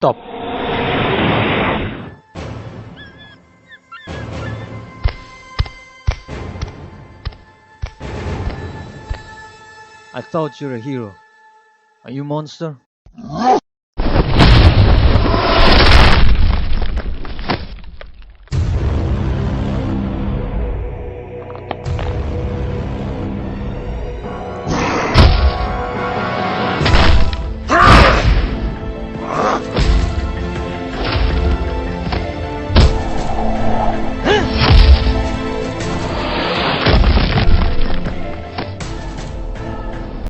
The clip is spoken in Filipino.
Stop. I thought you're a hero. Are you a monster?